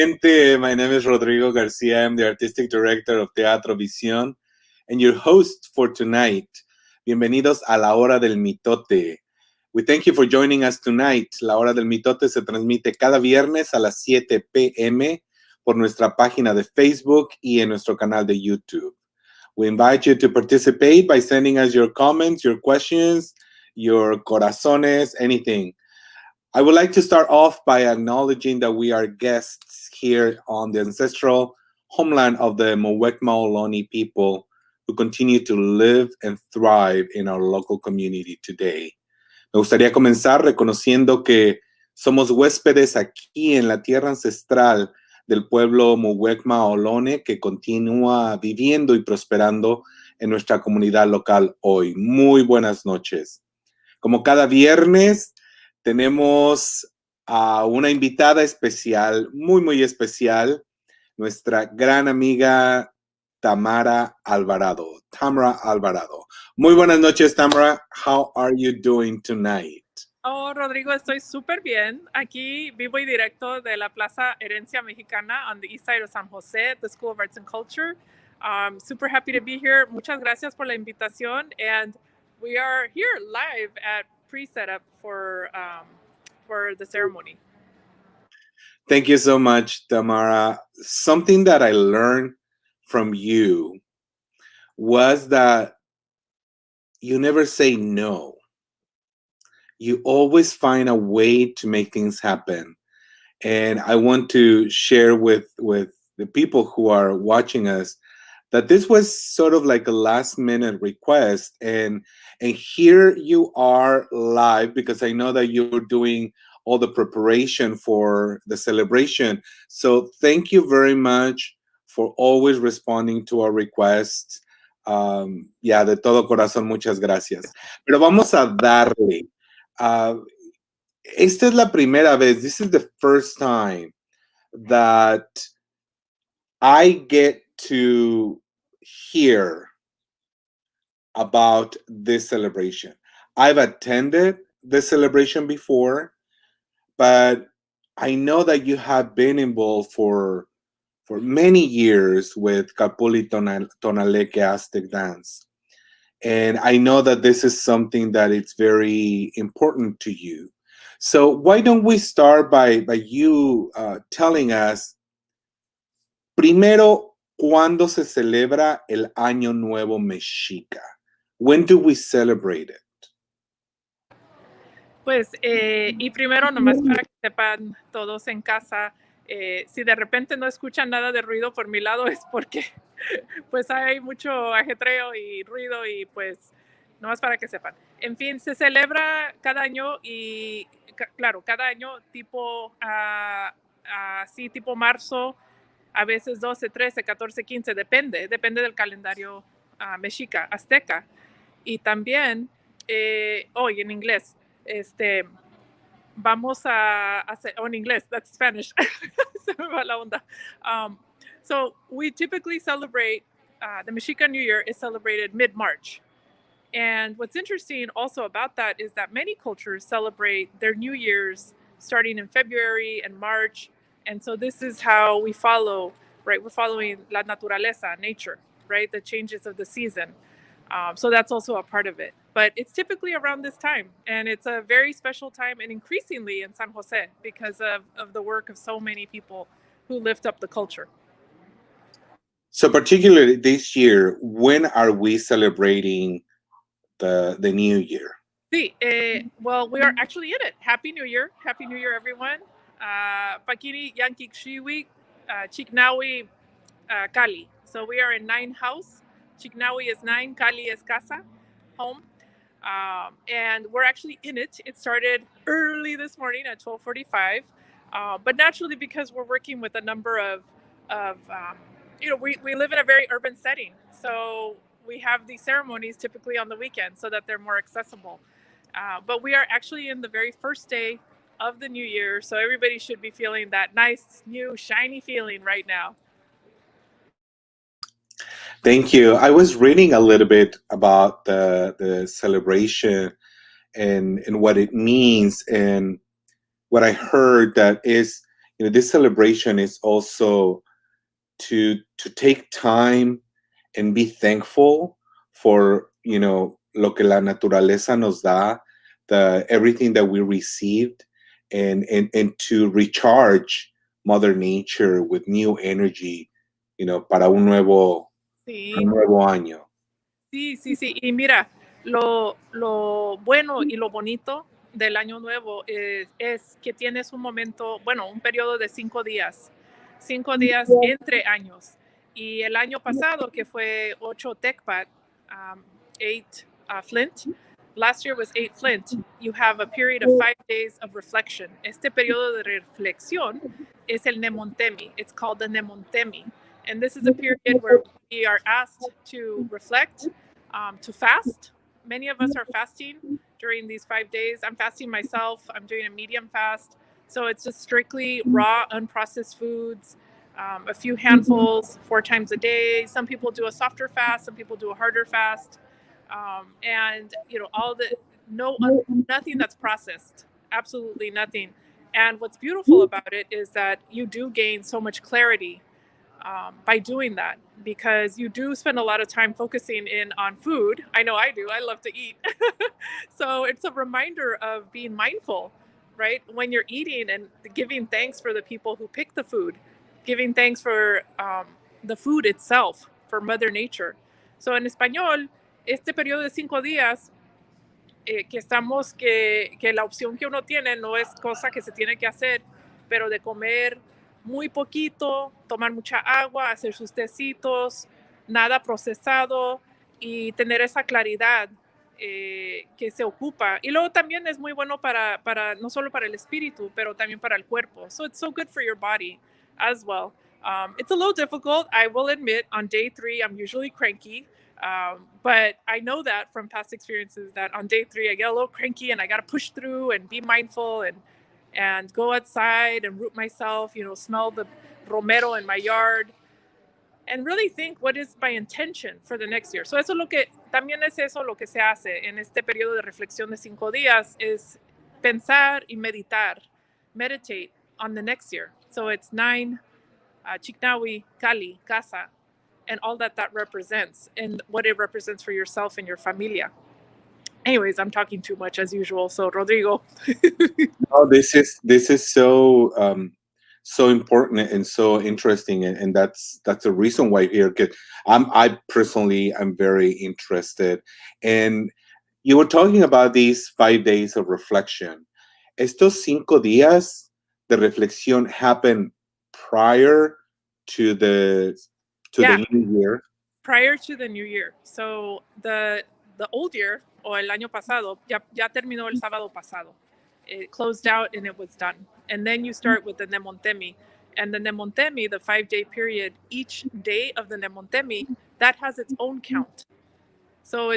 gente. My name is Rodrigo Garcia. I'm the Artistic Director of Teatro Visión and your host for tonight. Bienvenidos a la Hora del Mitote. We thank you for joining us tonight. La Hora del Mitote se transmite cada viernes a las 7 p.m. por nuestra página de Facebook y en nuestro canal de YouTube. We invite you to participate by sending us your comments, your questions, your corazones, anything. I would like to start off by acknowledging that we are guests here on the ancestral homeland of the Muwekma Ohlone people who continue to live and thrive in our local community today. Me gustaría comenzar reconociendo que somos huéspedes aquí en la tierra ancestral del pueblo Muwekma Ohlone que continúa viviendo y prosperando en nuestra comunidad local hoy. Muy buenas noches. Como cada viernes, tenemos a una invitada especial, muy especial, nuestra gran amiga Tamara Alvarado. Muy buenas noches, Tamara. How are you doing tonight? Oh, Rodrigo, estoy súper bien. Aquí vivo y directo de la Plaza Herencia Mexicana on the east side of San Jose, the School of Arts and Culture. Super happy to be here. Muchas gracias por la invitación. And we are here live at pre-setup for the ceremony. Thank you so much, Tamara. Something that I learned from you was that you never say no. You always find a way to make things happen. And I want to share with the people who are watching us that this was sort of like a last minute request. And here you are live because I know that you're doing all the preparation for the celebration. So thank you very much for always responding to our requests. De todo corazón, muchas gracias. Pero vamos a darle. Esta es la primera vez. This is the first time that I get to hear about this celebration. I've attended the celebration before, but I know that you have been involved for many years with Calpulli Tonalehqueh Aztec dance. And I know that this is something that it's very important to you. So why don't we start by you telling us, primero, ¿cuándo se celebra el Año Nuevo Mexica? When do we celebrate it? Pues, y primero, nomás para que sepan todos en casa, si de repente no escuchan nada de ruido por mi lado es porque pues hay mucho ajetreo y ruido y pues nomás para que sepan. En fin, se celebra cada año y claro, cada año tipo así tipo marzo, a veces 12, 13, 14, 15, depende del calendario mexica, azteca. Y también, hoy en inglés, vamos a hacer, en inglés, that's Spanish, se me va la onda. So we typically celebrate, the Mexica New Year is celebrated mid-March. And what's interesting also about that is that many cultures celebrate their New Year's starting in February and March. And so this is how we follow, right? We're following la naturaleza, nature, right? The changes of the season. So that's also a part of it. But it's typically around this time. And it's a very special time, and increasingly in San Jose because of the work of so many people who lift up the culture. So particularly this year, when are we celebrating the New Year? Sí, well, we are actually in it. Happy New Year. Happy New Year, everyone. Pakini Yankik Shiwi, Chiknawi Kali. So we are in 9 house. Chiknawi is 9, Kali is casa, home. And we're actually in it. It started early this morning at 12:45. But naturally, because we're working with a number of we live in a very urban setting. So we have these ceremonies typically on the weekend so that they're more accessible. But we are actually in the very first day of the new year. So everybody should be feeling that nice, new, shiny feeling right now. Thank you. I was reading a little bit about the celebration and what it means, and what I heard that is, this celebration is also to take time and be thankful for lo que la naturaleza nos da, the everything that we received, and to recharge Mother Nature with new energy, para Sí, un nuevo año. sí, sí, sí. Y mira, lo bueno y lo bonito del año nuevo es que tienes un momento, bueno, un periodo de 5 días, 5 días entre años. Y el año pasado, que fue 8 Tecpat, 8 Flint, last year was 8 Flint, you have a period of 5 days of reflection. Este periodo de reflexión es el Nemontemi. It's called the Nemontemi. And this is a period where we are asked to reflect, to fast. Many of us are fasting during these 5 days. I'm fasting myself. I'm doing a medium fast. So it's just strictly raw, unprocessed foods, a few handfuls 4 times a day. Some people do a softer fast. Some people do a harder fast. And nothing that's processed, absolutely nothing. And what's beautiful about it is that you do gain so much clarity by doing that, because you do spend a lot of time focusing in on food. I know I do. I love to eat. So it's a reminder of being mindful, right? When you're eating, and giving thanks for the people who pick the food, giving thanks for the food itself, for Mother Nature. So en español, este periodo de 5 días, que la opción que uno tiene no es cosa que se tiene que hacer, pero de comer muy poquito, tomar mucha agua, hacer sus tecitos, nada procesado, y tener esa claridad que se ocupa. Y luego también es muy bueno no solo para el espíritu, pero también para el cuerpo. So it's so good for your body as well. It's a little difficult, I will admit. On day 3, I'm usually cranky. But I know that from past experiences, that on day 3 I get a little cranky and I got to push through and be mindful and go outside and root myself, smell the romero in my yard, and really think what is my intention for the next year. So eso también es eso lo que se hace en este periodo de reflexión de 5 días, es pensar y meditate on the next year. So it's 9, Chiknawi, Kali, Casa, and all that represents, and what it represents for yourself and your familia. Anyways, I'm talking too much as usual. So Rodrigo. Oh, this is so important and so interesting, and that's the reason why here. Cause I personally am very interested, and you were talking about these 5 days of reflection. Estos 5 días de reflexión happen prior to the new year. Prior to the new year. So the old year, o el año pasado, ya terminó el sábado pasado. It closed out and it was done. And then you start with the Nemontemi. And the Nemontemi, the 5-day period, each day of the Nemontemi, that has its own count. So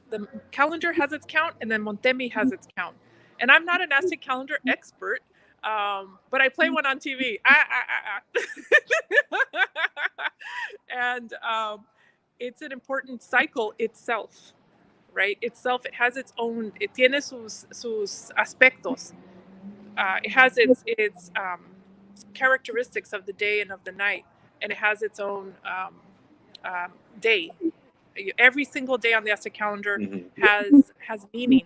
the calendar has its count, and then Montemi has its count. And I'm not an Aztec calendar expert, but I play one on TV. And it's an important cycle itself, right? It has its own, it tiene sus aspectos. It has its characteristics of the day and of the night, and it has its own day. Every single day on the Aztec calendar has meaning.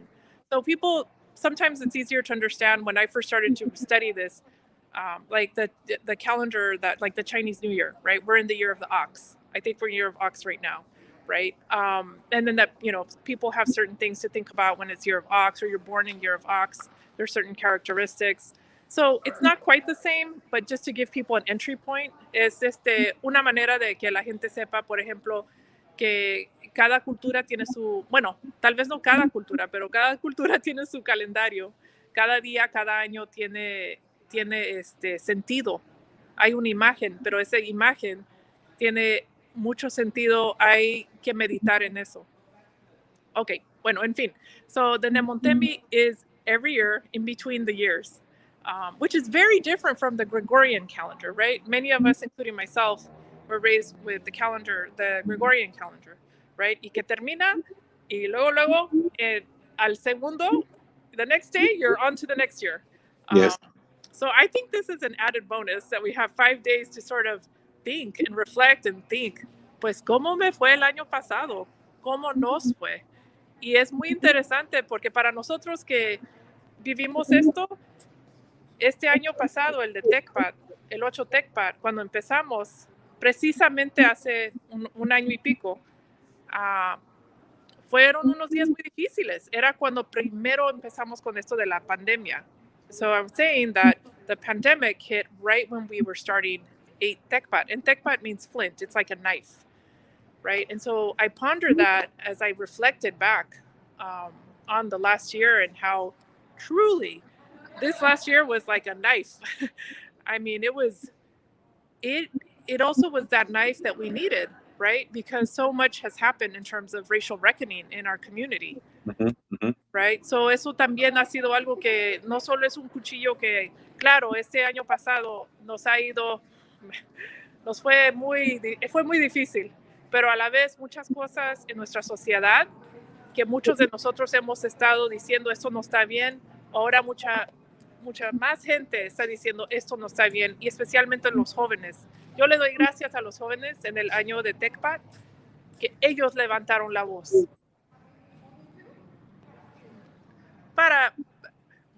So people, sometimes it's easier to understand. When I first started to study this, like the calendar, that like the Chinese New Year, right? We're in the year of the ox. I think we're in the year of ox right now, right? And then that, people have certain things to think about when it's year of ox, or you're born in year of ox. There's certain characteristics. So it's not quite the same, but just to give people an entry point, es una manera de que la gente sepa, por ejemplo, que cada cultura tiene bueno, tal vez no cada cultura, pero cada cultura tiene su calendario. Cada día, cada año tiene sentido. Hay una imagen, pero esa imagen tiene mucho sentido. Hay que meditar en eso. Okay, bueno, en fin. So the Nemontemi is every year in between the years, which is very different from the Gregorian calendar, right? Many of us, including myself, were raised with the Gregorian calendar, right? Y que termina, y luego, al segundo, the next day, you're on to the next year. Yes. So I think this is an added bonus that we have 5 days to sort of think and reflect and think, pues, ¿cómo me fue el año pasado? ¿Cómo nos fue? Y es muy interesante porque para nosotros que vivimos esto, este año pasado, el de TechPad, el 8 TechPad, cuando empezamos, precisamente hace un año y pico, fueron unos días muy difíciles. Era cuando primero empezamos con esto de la pandemia. So I'm saying that the pandemic hit right when we were starting 8 TechPad. And TechPad means flint. It's like a knife, right? And so I pondered that as I reflected back on the last year and how truly this last year was like a knife. I mean, it also was that knife that we needed, right? Because so much has happened in terms of racial reckoning in our community, right? So eso también ha sido algo que no solo es un cuchillo que, claro, este año pasado nos fue muy difícil, pero a la vez muchas cosas en nuestra sociedad que muchos de nosotros hemos estado diciendo esto no está bien, ahora mucha más gente está diciendo esto no está bien, y especialmente los jóvenes. Yo le doy gracias a los jóvenes en el año de TechPad que ellos levantaron la voz.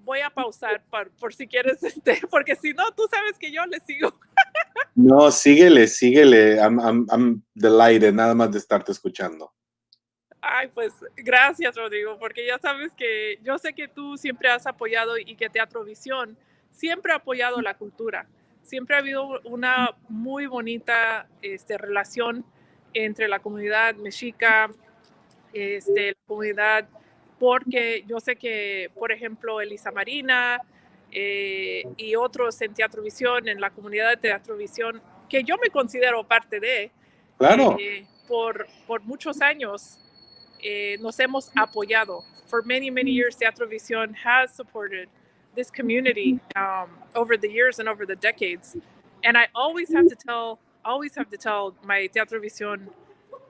Voy a pausar por si quieres, porque si no, tú sabes que yo le sigo. No, síguele. I'm delighted nada más de estarte escuchando. Ay, pues gracias, Rodrigo, porque ya sabes que yo sé que tú siempre has apoyado y que Teatro Visión siempre ha apoyado la cultura. Siempre ha habido una muy bonita relación entre la comunidad mexica, la comunidad, porque yo sé que, por ejemplo, Elisa Marina y otros en Teatro Visión, en la comunidad de Teatro Visión, que yo me considero parte de, Claro. Por muchos años, nos hemos apoyado. For many, many years, Teatro Visión has supported this community over the years and over the decades. And I always have to tell my Teatro Visión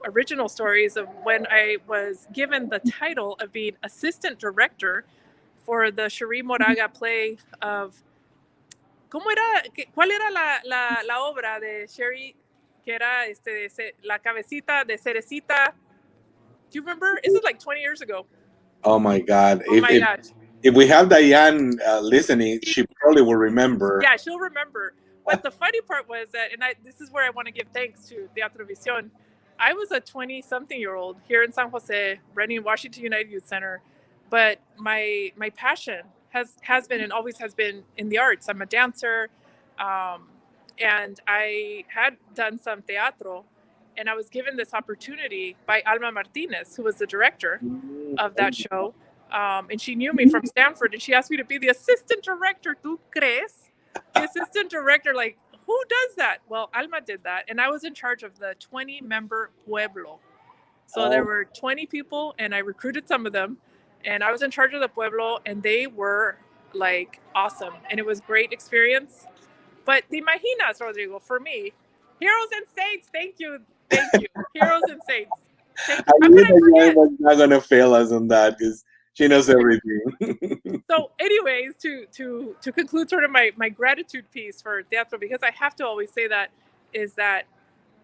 original stories of when I was given the title of being assistant director for the Cherie Moraga play of ¿cuál era la obra de Cherie que era la cabecita de Cerecita? Do you remember? This is like 20 years ago. Oh my God. Oh my gosh. If we have Diane listening, she probably will remember. Yeah, she'll remember. But the funny part was that, and this is where I want to give thanks to Teatro Visión. I was a 20-something-year-old here in San Jose, running Washington United Youth Center. But my passion has been and always has been in the arts. I'm a dancer, and I had done some teatro. And I was given this opportunity by Alma Martinez, who was the director of that show. And she knew me from Stanford, and she asked me to be the assistant director. ¿Tú crees? The assistant director, like, who does that? Well, Alma did that. And I was in charge of the 20-member pueblo. So there were 20 people, and I recruited some of them. And I was in charge of the pueblo, and they were, like, awesome. And it was a great experience. But te imaginas, Rodrigo, for me, heroes and saints, thank you. Heroes and saints. Thank you. I knew that was not going to fail us on that because she knows everything. So anyways, to conclude sort of my gratitude piece for teatro, because I have to always say that, is that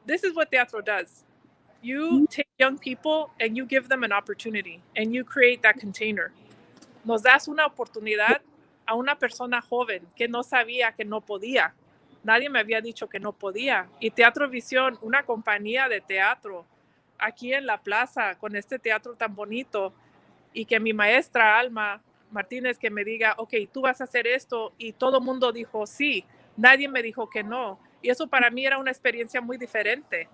this is what teatro does. You take young people and you give them an opportunity and you create that container. Nos das una oportunidad a una persona joven que no sabía que no podía. Nadie me había dicho que no podía. Y Teatro Visión, una compañía de teatro, aquí en la plaza, con este teatro tan bonito, y que mi maestra Alma Martínez que me diga, ok, tú vas a hacer esto, y todo el mundo dijo sí. Nadie me dijo que no. Y eso para mí era una experiencia muy diferente,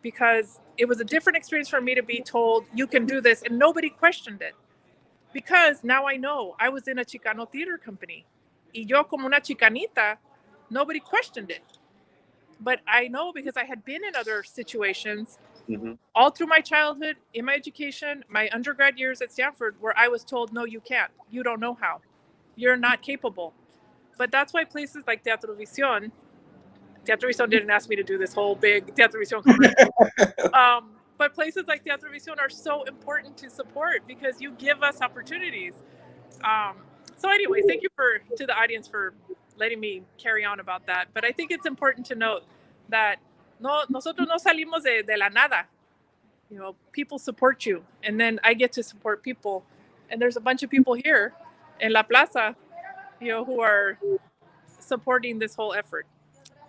because it was a different experience for me to be told, you can do this, and nobody questioned it. Because now I know I was in a Chicano theater company. Y yo como una chicanita, nobody questioned it. But I know because I had been in other situations all through my childhood, in my education, my undergrad years at Stanford, where I was told, no, you can't. You don't know how. You're not capable. But that's why places like Teatro Visión didn't ask me to do this whole big Teatro Visión commercial. But places like Teatro Visión are so important to support because you give us opportunities. So anyway, thank you to the audience for letting me carry on about that. But I think it's important to note that nosotros no salimos de la nada. You know, people support you, and then I get to support people. And there's a bunch of people here in La Plaza, you know, who are supporting this whole effort.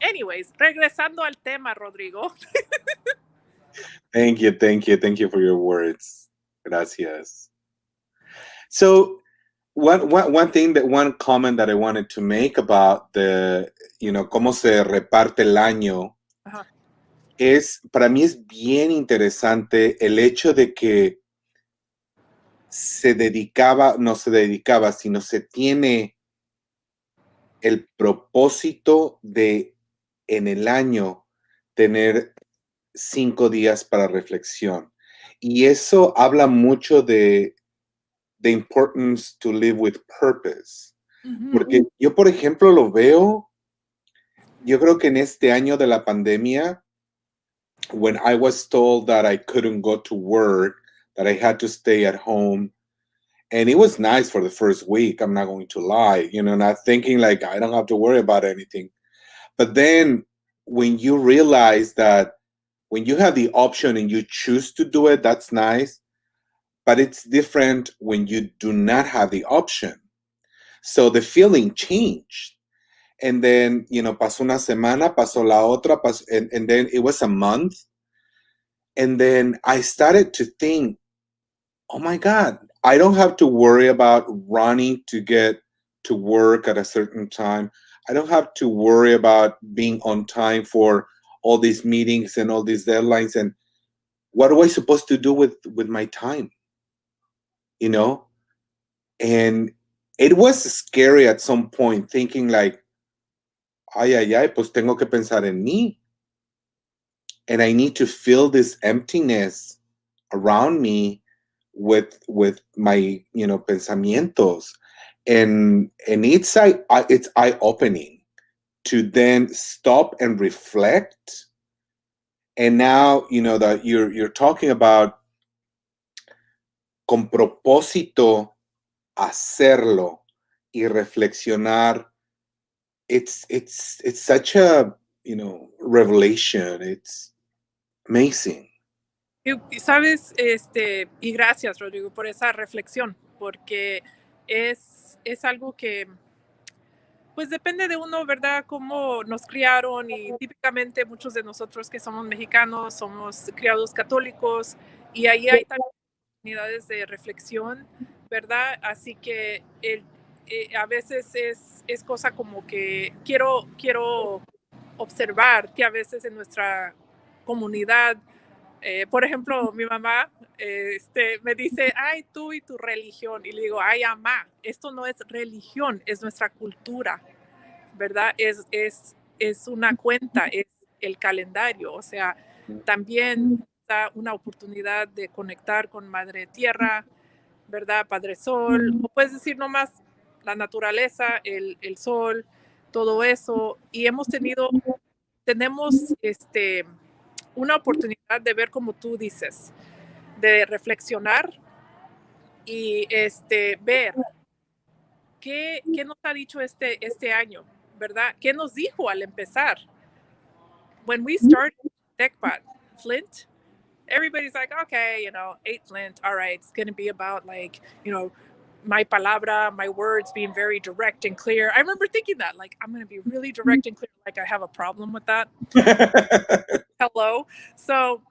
Anyways, regresando al tema, Rodrigo. Thank you for your words. Gracias. So one comment that I wanted to make about the, cómo se reparte el año, Ajá. para mí es bien interesante el hecho de que no se dedicaba, sino se tiene el propósito de en el año tener 5 días para reflexión. Y eso habla mucho de the importance to live with purpose. Porque yo, por ejemplo, lo veo, yo creo que en este año de la pandemia, when I was told that I couldn't go to work, that I had to stay at home, and it was nice for the first week, I'm not going to lie, not thinking like I don't have to worry about anything. But then when you realize that when you have the option and you choose to do it, that's nice. But it's different when you do not have the option. So the feeling changed. And then, pasó una semana, pasó la otra, and then it was a month. And then I started to think, oh my God, I don't have to worry about running to get to work at a certain time. I don't have to worry about being on time for all these meetings and all these deadlines. And what am I supposed to do with my time? And it was scary at some point, thinking like, ay, pues tengo que pensar en mí. And I need to fill this emptiness around me with my, pensamientos. And it's eye-opening to then stop and reflect. And now, that you're talking about con propósito hacerlo y reflexionar. It's such a, revelation. It's amazing. Y sabes, y gracias, Rodrigo, por esa reflexión, porque es algo que, pues depende de uno, ¿verdad? Cómo nos criaron y típicamente muchos de nosotros que somos mexicanos somos criados católicos y ahí hay también oportunidades de reflexión, ¿verdad? Así que a veces es cosa como que quiero observar que a veces en nuestra comunidad, por ejemplo, mi mamá me dice, ay, tú y tu religión. Y le digo, ay, mamá, esto no es religión, es nuestra cultura, ¿verdad? Es una cuenta, es el calendario. O sea, también da una oportunidad de conectar con Madre Tierra, ¿verdad? Padre Sol, o puedes decir nomás la naturaleza, el sol, todo eso. Y tenemos una oportunidad de ver, como tú dices, de reflexionar y ver qué nos ha dicho este año, ¿verdad? ¿Qué nos dijo al empezar? When we started TechBot Flint, everybody's like, okay, 8 Flint, all right, it's going to be about like, my palabra, my words being very direct and clear. I remember thinking that, like, I'm going to be really direct and clear, like I have a problem with that. Hello. So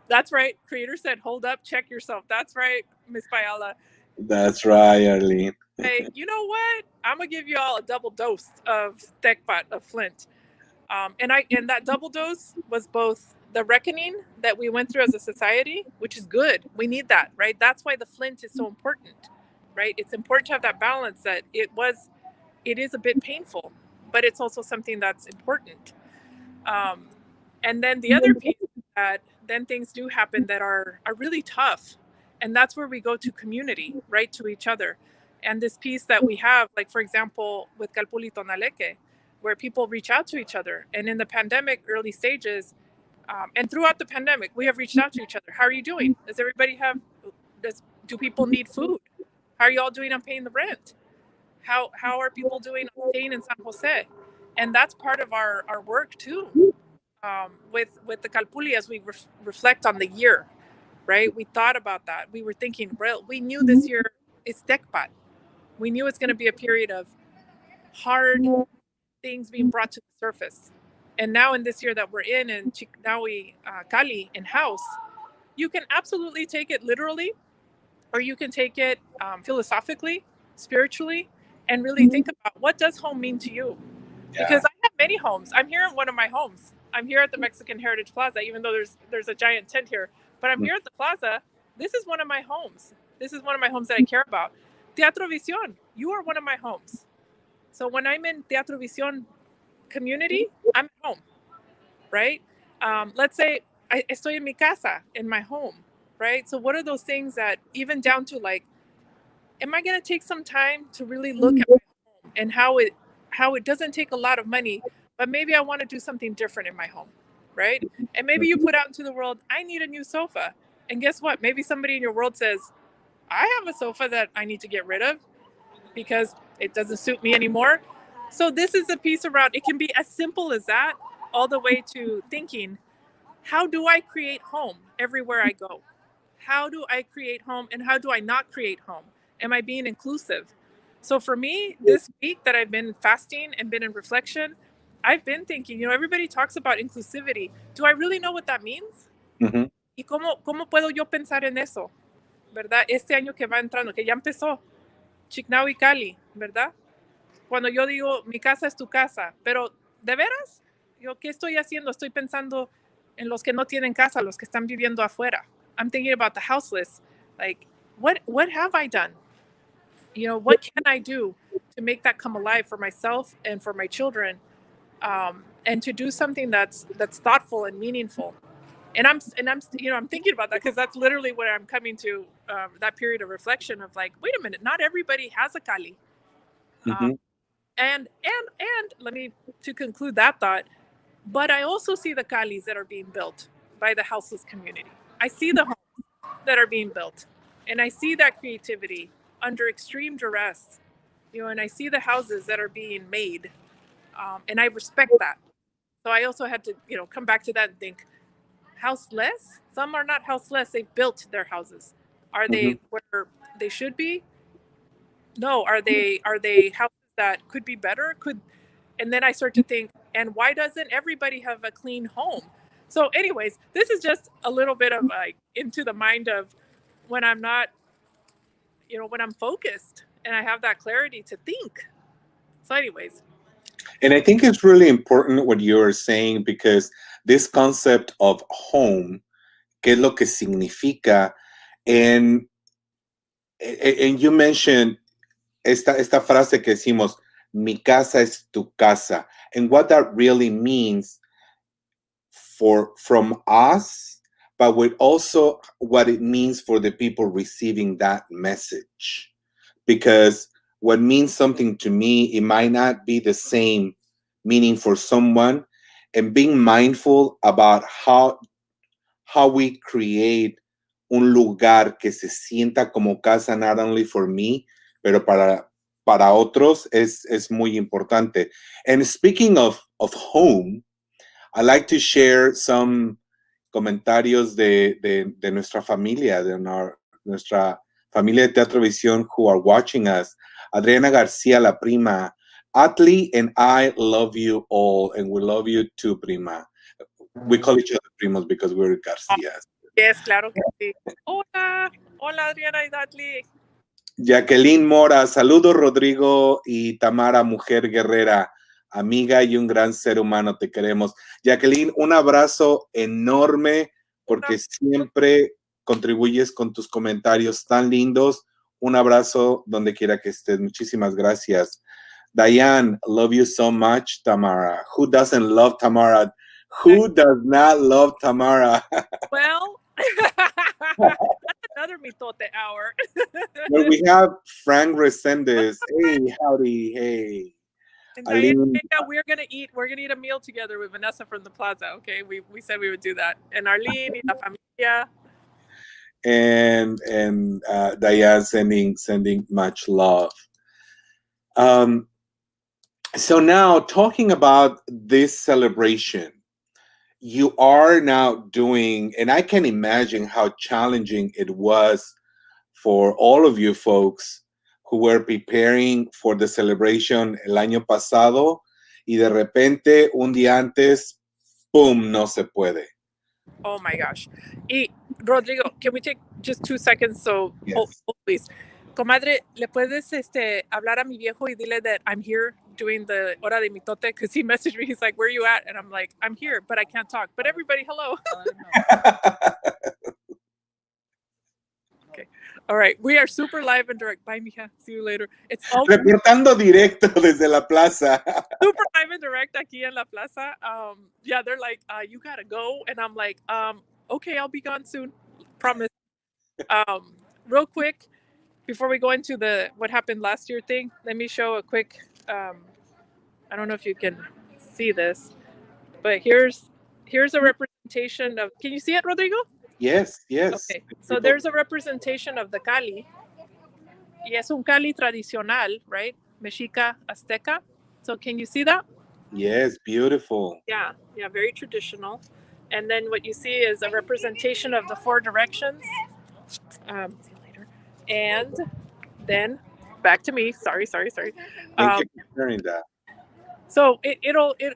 that's right. Creator said, hold up, check yourself. That's right, Miss Fiala. That's right, Arlene. Hey, you know what? I'm going to give you all a double dose of TechBot of Flint. And that double dose was both the reckoning that we went through as a society, which is good. We need that, right? That's why the Flint is so important, right? It's important to have that balance that it is a bit painful, but it's also something that's important. And then the other piece is that then things do happen that are really tough. And that's where we go to community, right? To each other. And this piece that we have, like, for example, with Calpulli Tonalehqueh, where people reach out to each other. And in the pandemic early stages, and throughout the pandemic, we have reached out to each other. How are you doing? Does everybody do people need food? How are you all doing on paying the rent? How are people doing staying in San Jose? And that's part of our work too. With the Calpulli, as we reflect on the year, right? We thought about that. We were thinking, well, we knew this year is Tecpat. We knew it's going to be a period of hard things being brought to the surface. And now in this year that we're in Chicnawi, Cali, in house, you can absolutely take it literally, or you can take it philosophically, spiritually, and really think about what does home mean to you. Because I have many homes. I'm here in one of my homes. I'm here at the Mexican Heritage Plaza, even though there's a giant tent here. But I'm here at the plaza. This is one of my homes. This is one of my homes that I care about. Teatro Visión, you are one of my homes. So when I'm in Teatro Visión community, I'm at home, right? Let's say I estoy en mi casa, in my home, right? So what are those things that, even down to like, am I going to take some time to really look at my home and how it doesn't take a lot of money, but maybe I want to do something different in my home, right? And maybe you put out into the world, I need a new sofa. And guess what? Maybe somebody in your world says, I have a sofa that I need to get rid of because it doesn't suit me anymore. So this is a piece around, it can be as simple as that, all the way to thinking, how do I create home everywhere I go? How do I create home, and how do I not create home? Am I being inclusive? So for me, this week that I've been fasting and been in reflection, I've been thinking, everybody talks about inclusivity. Do I really know what that means? Mhm. ¿Y cómo puedo yo pensar en eso? ¿Verdad? Este año que va entrando, que ya empezó, Chicnao y Cali, ¿verdad? Cuando yo digo, mi casa es tu casa, pero ¿de veras? ¿Yo qué estoy haciendo? Estoy pensando en los que no tienen casa, los que están viviendo afuera. I'm thinking about the houseless. Like, what have I done? What can I do to make that come alive for myself and for my children, and to do something that's thoughtful and meaningful. And I'm thinking about that because that's literally what I'm coming to, that period of reflection of like, wait a minute, not everybody has a Cali. Mhm. And let me, to conclude that thought, but I also see the Calis that are being built by the houseless community. I see the homes that are being built, and I see that creativity under extreme duress, and I see the houses that are being made, and I respect that. So I also had to, come back to that and think, houseless? Some are not houseless. They've built their houses. Are they Mhm. where they should be? No. Are they houses that could be better? And then I start to think, and why doesn't everybody have a clean home? So anyways, this is just a little bit of like into the mind of when I'm not, when I'm focused and I have that clarity to think. So anyways. And I think it's really important what you're saying, because this concept of home, qué es lo que significa, and you mentioned esta frase que decimos, mi casa es tu casa, and what that really means from us, but with also what it means for the people receiving that message. Because what means something to me, it might not be the same meaning for someone, and being mindful about how we create un lugar que se sienta como casa, not only for me, pero para otros, es muy importante. And speaking of home, I like to share some comentarios de nuestra familia, nuestra familia de Teatro Visión who are watching us. Adriana Garcia, la prima. Atli and I love you all, and we love you too, prima. We call each other primos because we're Garcias. Yes, claro que sí. Hola Adriana y Dudley. Jacqueline Mora, saludos Rodrigo y Tamara, mujer guerrera, amiga y un gran ser humano, te queremos. Jacqueline, un abrazo enorme, porque siempre contribuyes con tus comentarios tan lindos. Un abrazo donde quiera que estés. Muchísimas gracias. Diane, love you so much, Tamara. Who doesn't love Tamara? Who does not love Tamara? Well, that's another mitote hour. Well, we have Frank Resendez. Hey, howdy, hey. And Diane, we're gonna eat a meal together with Vanessa from the plaza. Okay, we said we would do that. And Arlene, y la familia. And Diane sending much love. So now, talking about this celebration, you are now doing, and I can imagine how challenging it was for all of you folks who were preparing for the celebration el año pasado y de repente un día antes, ¡pum!, no se puede. Oh my gosh. Y Rodrigo, can we take just 2 seconds? So, Yes. please. Comadre, ¿le puedes hablar a mi viejo y dile that I'm here doing the Hora del Mitote? Because he messaged me. He's like, where are you at? And I'm like, I'm here, but I can't talk. But everybody, hello. Okay. All right. We are super live and direct. Bye, mija. See you later. It's all Reportando directo desde la plaza. super live and direct aquí en la plaza. Yeah, they're like, you gotta go. And I'm like, okay, I'll be gone soon. Promise. Real quick, before we go into the what happened last year thing, let me show a quick I don't know if you can see this, but here's a representation of, can you see it, Rodrigo? Yes, yes. Okay, so there's a representation of the Cali. Y es un Cali tradicional, right? Mexica Azteca. So can you see that? Yes, beautiful. Yeah, very traditional. And then what you see is a representation of the four directions. See you later. And then back to me. Sorry. Thank you for sharing that. So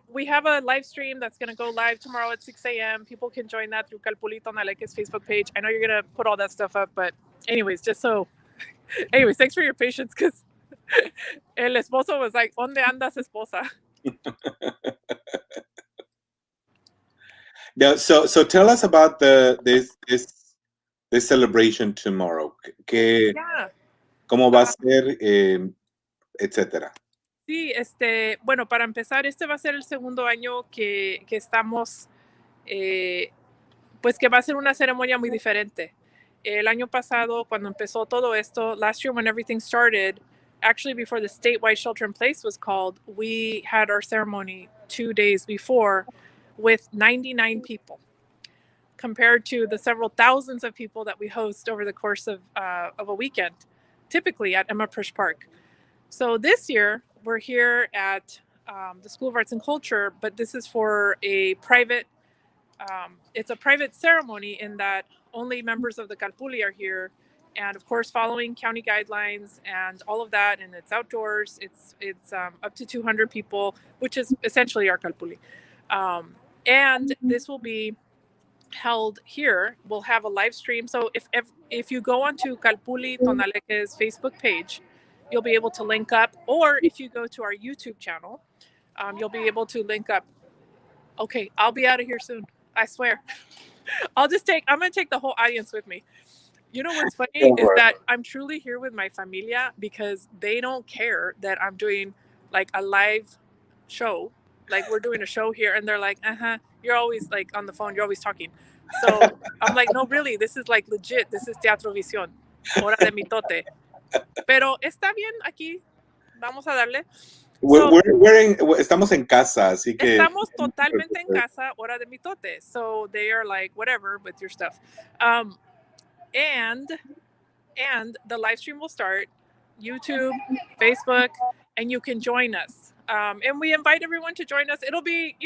we have a live stream that's going to go live tomorrow at 6 a.m. People can join that through Calpulli Tonalehqueh's Facebook page. I know you're going to put all that stuff up, but anyways, thanks for your patience, because el esposo was like, ¿Dónde andas, esposa? Now, so tell us about this celebration tomorrow. ¿Cómo va a ser, etcétera? Sí, bueno, para empezar, este va a ser el segundo año que estamos, pues que va a ser una ceremonia muy diferente. El año pasado, cuando empezó todo esto, last year when everything started, actually before the statewide shelter in place was called, we had our ceremony 2 days before with 99 people, compared to the several thousands of people that we host over the course of a weekend, typically at Emma Prish Park. So this year, we're here at the School of Arts and Culture, but this is for a private, it's a private ceremony in that only members of the Calpulli are here. And of course, following county guidelines and all of that, and it's outdoors, it's up to 200 people, which is essentially our Calpulli. And this will be held here. We'll have a live stream. So if you go onto Calpulli Tonalehqueh's Facebook page, you'll be able to link up. Or if you go to our YouTube channel, you'll be able to link up. Okay, I'll be out of here soon. I swear. I'm going to take the whole audience with me. You know what's funny is that I'm truly here with my familia, because they don't care that I'm doing like a live show. Like, we're doing a show here, and they're like, you're always like on the phone, you're always talking. So I'm like, no, really, this is like legit. This is Teatro Visión, Hora del Mitote. Pero está bien aquí. Vamos a darle. Estamos en casa, así que estamos totalmente en casa, Hora del Mitote. So they are like, whatever with your stuff. And the live stream will start, YouTube, Facebook, and you can join us. And we invite everyone to join us. It'll be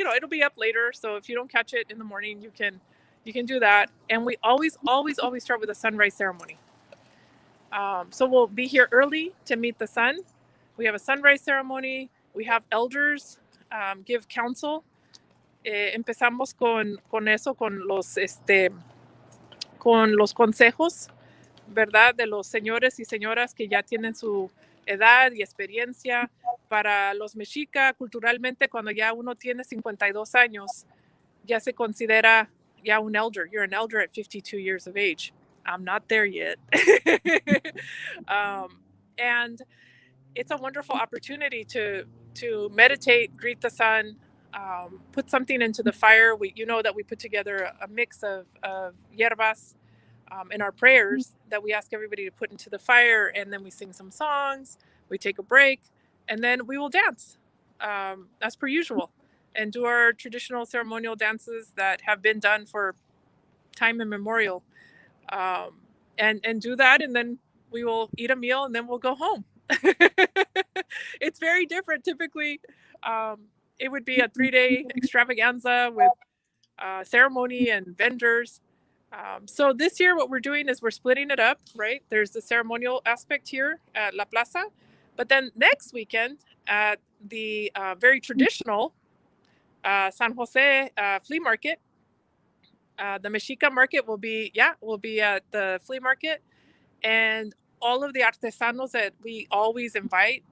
up later. So if you don't catch it in the morning, you can do that. And we always start with a sunrise ceremony. So we'll be here early to meet the sun. We have a sunrise ceremony. We have elders give counsel. Empezamos con eso, con los consejos, ¿verdad? De los señores y señoras que ya tienen su edad y experiencia. Para los mexica, culturalmente, cuando ya uno tiene 52 años, ya se considera ya un elder. You're an elder at 52 years of age. I'm not there yet. And it's a wonderful opportunity to meditate, greet the sun, put something into the fire. You know that we put together a mix of hierbas in our prayers that we ask everybody to put into the fire, and then we sing some songs, we take a break, and then we will dance as per usual, and do our traditional ceremonial dances that have been done for time immemorial, and do that, and then we will eat a meal, and then we'll go home. It's very different. Typically, it would be a 3-day extravaganza with ceremony and vendors. So this year, what we're doing is we're splitting it up, right? There's the ceremonial aspect here at La Plaza, but then next weekend at the very traditional San Jose Flea Market, the Mexica Market will be at the flea market, and all of the artesanos that we always invite,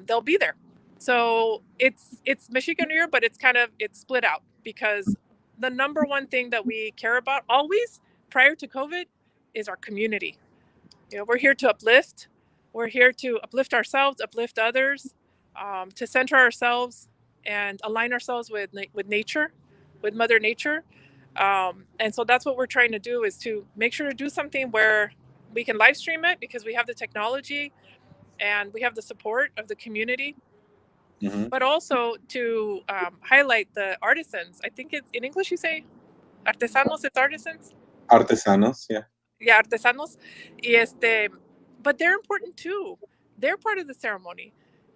they'll be there. So it's Mexica New Year, but it's split out because the number one thing that we care about always prior to COVID is our community. We're here to uplift. We're here to uplift ourselves, uplift others, to center ourselves and align ourselves with nature, with Mother Nature. And so that's what we're trying to do, is to make sure to do something where we can live stream it because we have the technology and we have the support of the community, but also to highlight the artisans. I think it's in English you say artesanos, it's artisans. Artesanos, yeah. Yeah, artesanos. But they're important too. They're part of the ceremony.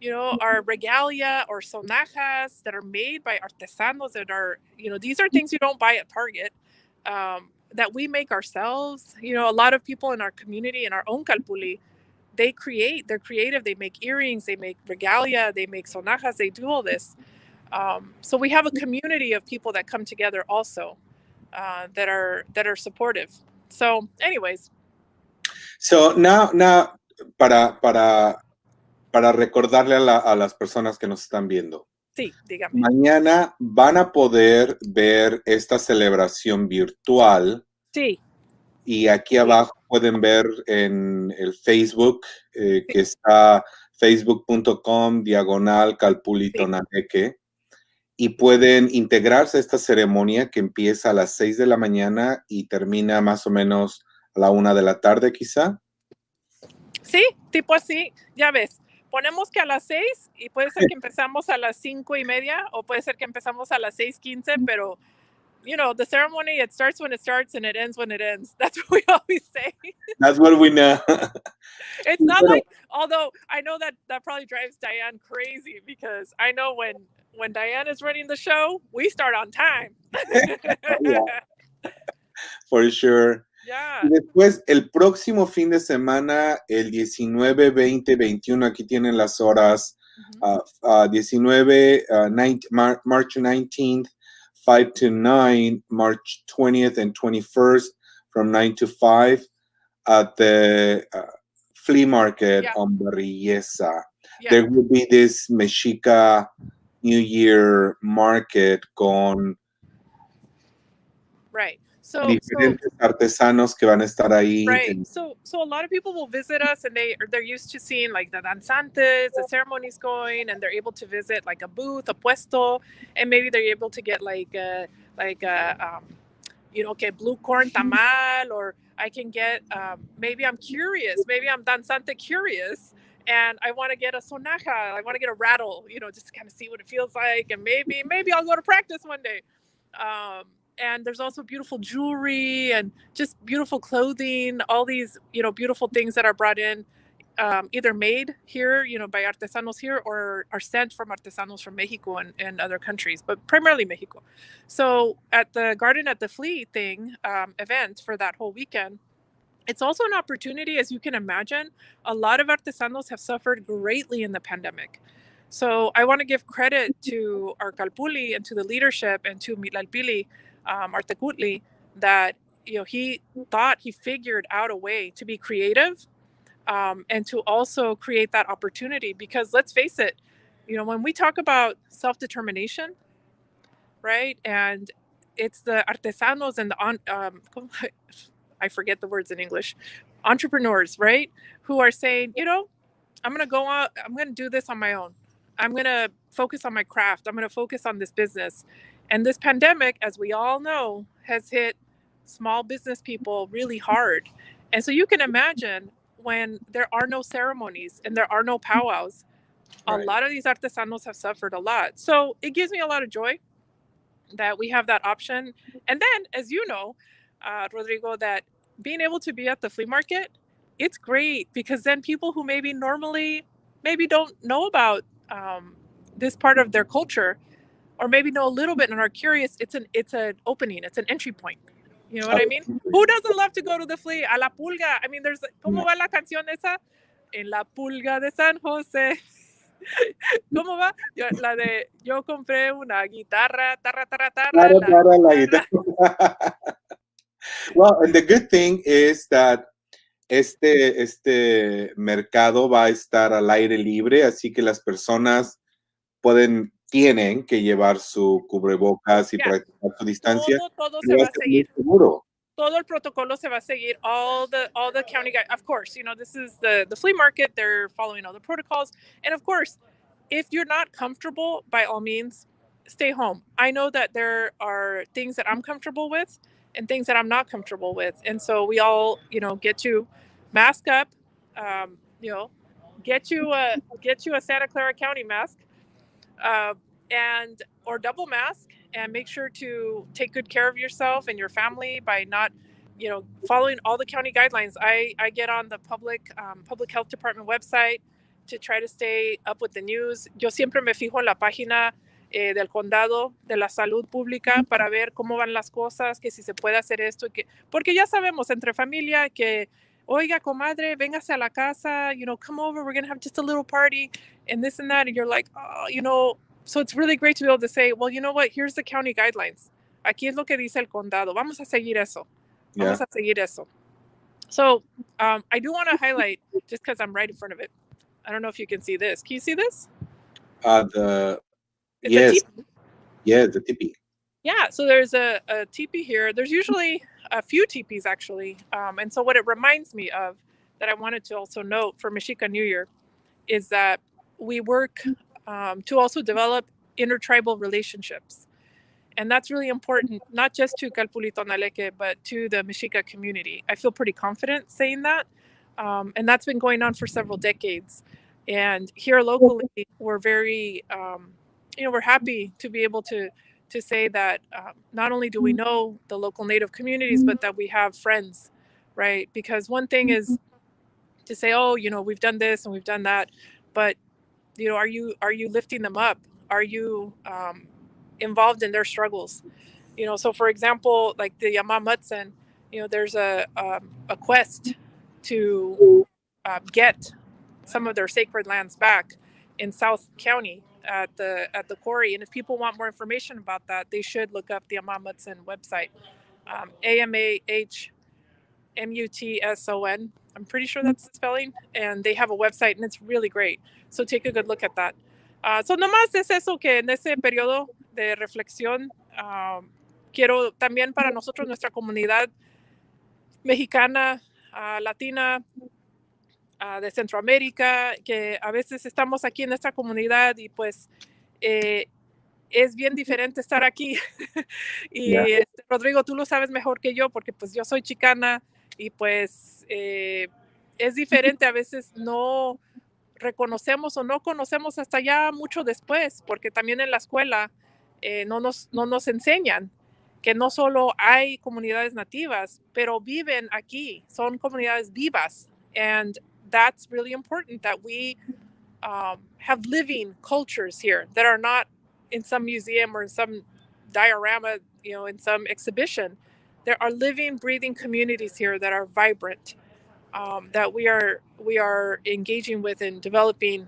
Our regalia or sonajas that are made by artesanos that are, these are things you don't buy at Target, that we make ourselves. A lot of people in our community, in our own Calpulli, they're creative. They make earrings, they make regalia, they make sonajas, they do all this. So we have a community of people that come together also, that are supportive. So anyways. So now para recordarle a las personas que nos están viendo. Sí, dígame. Mañana van a poder ver esta celebración virtual. Sí. Y aquí abajo pueden ver en el Facebook, que está facebook.com/Calpulli Tonalehqueh, y pueden integrarse a esta ceremonia que empieza a las 6 de la mañana y termina más o menos a la 1 de la tarde, quizá. Sí, tipo así, ya ves. Ponemos que a las 6 y puede ser que empezamos a las 5:30 o puede ser que empezamos a las 6:15, pero the ceremony, it starts when it starts and it ends when it ends. That's what we always say. That's what we know. It's not like, although I know that probably drives Diane crazy, because I know when Diane is running the show, we start on time. Yeah. For sure. Yeah. Y después, el próximo fin de semana, el 19, 20, 21, aquí tienen las horas. 19, March 19th, 5 to 9, March 20th and 21st from 9 to 5 at the Flea Market on Barriesa. Yeah. There will be this Mexica New Year market con diferentes artesanos que van a estar ahí. Right. So a lot of people will visit us, and they're used to seeing like the danzantes, the ceremonies going, and they're able to visit like a booth, a puesto, and maybe they're able to get like a blue corn tamal, or I can get maybe I'm curious, maybe I'm danzante curious, and I want to get a sonaja, I want to get a rattle, just to kind of see what it feels like, and maybe I'll go to practice one day. And there's also beautiful jewelry and just beautiful clothing, all these, beautiful things that are brought in, either made here, by artesanos here, or are sent from artesanos from Mexico and other countries, but primarily Mexico. So at the Garden at the Flea event for that whole weekend, it's also an opportunity, as you can imagine. A lot of artesanos have suffered greatly in the pandemic. So I want to give credit to our Calpulli and to the leadership and to Milalpili, Artecutli, that he figured out a way to be creative, and to also create that opportunity. Because let's face it, when we talk about self-determination, right, and it's the artesanos and the I forget the words in English, entrepreneurs, right, who are saying, I'm going to go out, I'm going to do this on my own. I'm going to focus on my craft. I'm going to focus on this business. And this pandemic, as we all know, has hit small business people really hard. And so you can imagine, when there are no ceremonies and there are no powwows, a lot of these artesanos have suffered a lot. So it gives me a lot of joy that we have that option. And then, as you know, Rodrigo, that being able to be at the flea market, it's great, because then people who maybe normally maybe don't know about this part of their culture, or maybe know a little bit and are curious, it's an opening, it's an entry point. You know what I mean? Who doesn't love to go to the flea? A la pulga. I mean, there's, ¿cómo va la canción esa? En la pulga de San José. ¿Cómo va? La de yo compré una guitarra, tarra, tarra, tarra, La guitarra. Well, and the good thing is that este mercado va a estar al aire libre, así que las personas tienen que llevar su cubrebocas y practicar su distancia. Todo se va a seguir. Seguro. Todo el protocolo se va a seguir. All the county guys, of course, you know, this is the flea market. They're following all the protocols. And of course, if you're not comfortable, by all means, stay home. I know that there are things that I'm comfortable with and things that I'm not comfortable with. And so we all, you know, get to mask up, you know, get you a Santa Clara County mask, and or double mask, and make sure to take good care of yourself and your family by not, you know, following all the county guidelines. I get on the public health department website to try to stay up with the news. Yo siempre me fijo en la página del condado de la salud pública para ver cómo van las cosas, que si se puede hacer esto, porque ya sabemos entre familia que, oiga, comadre, véngase a la casa, you know, come over, we're going to have just a little party and this and that. And you're like, oh, you know, so it's really great to be able to say, well, you know what, here's the county guidelines. Aquí es lo que dice el condado. Vamos a seguir eso. Vamos a seguir eso. So I do want to highlight, just because I'm right in front of it, I don't know if you can see this. Can you see this? Yes, the teepee. Yeah, so there's a teepee here. There's usually a few teepees, actually. And so what it reminds me of, that I wanted to also note for Mexica New Year, is that we work to also develop intertribal relationships. And that's really important, not just to Calpulli Tonalehqueh, but to the Mexica community. I feel pretty confident saying that. And that's been going on for several decades. And here locally, we're very, you know, we're happy to be able to say that not only do we know the local Native communities, but that we have friends, right? Because one thing is to say, oh, you know, we've done this and we've done that, but, you know, are you lifting them up? Are you involved in their struggles? You know, so for example, like the Yama Mutsen, you know, there's a quest to get some of their sacred lands back in South County at the quarry. And if people want more information about that, they should look up the Yama Mutsen website, AMAHMUTSON. I'm pretty sure that's the spelling. And they have a website, and it's really great. So take a good look at that. So nomás es eso, que en ese periodo de reflexión, quiero también para nosotros, nuestra comunidad mexicana, latina, de Centroamérica, que a veces estamos aquí en nuestra comunidad y pues es bien diferente estar aquí. Y Rodrigo, tú lo sabes mejor que yo, porque pues yo soy chicana y pues es diferente. A veces no reconocemos o no conocemos hasta ya mucho después, porque también en la escuela no nos enseñan que no solo hay comunidades nativas, pero viven aquí, son comunidades vivas. And that's really important, that we have living cultures here that are not in some museum or in some diorama, you know, in some exhibition. There are living, breathing communities here that are vibrant, that we are engaging with and developing